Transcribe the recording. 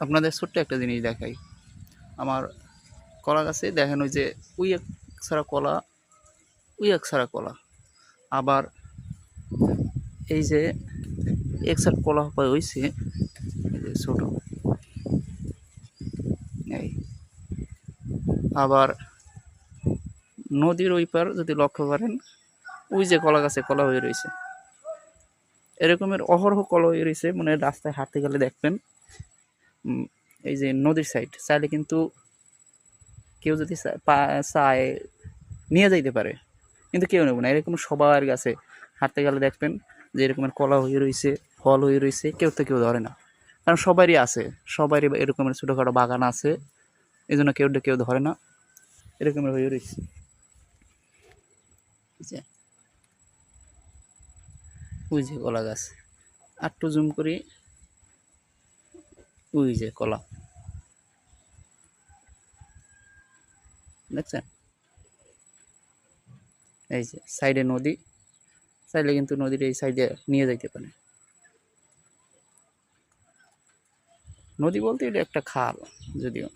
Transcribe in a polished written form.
আপনাদের ছোট্ট একটা জিনিস দেখাই। আমার কলা গাছে দেখেন ওই যে ওই এক ছাড়া কলা, ওই এক ছাড়া কলা। আবার এই যে এক ছাড়া কলা হইছে, এই যে ছোট এই। আবার নদীর ওই পার যদি লক্ষ্য করেন, ওই যে কলা গাছে কলা হয়ে রয়েছে, এরকমের অহরহ কলা হয়ে রয়েছে। মানে রাস্তায় হাঁটতে গেলে দেখবেন। এই যে নদীর সাইড চাইলে কিন্তু কেউ যদি চায় নিয়ে যাইতে পারে, কিন্তু কেউ নেব না। এরকম সবার গাছে হাঁটতে গেলে দেখবেন যে এরকমের কলা হয়ে রয়েছে, ফল হয়ে রয়েছে, কেউ তো কেউ ধরে না। কারণ সবারই আছে, সবারই এরকমের ছোটোখাটো বাগান আছে, এই জন্য কেউ কেউ ধরে না, এরকমের হয়ে রয়েছে। ওই যে কলা গাছ, আটটু জুম করি, ওই যে কলা, দেখছেন? এই যে সাইডে নদী, চাইলে কিন্তু নদীর এই সাইডে নিয়ে যাইতে পারে। নদী বলতে এটা একটা খাল যদিও।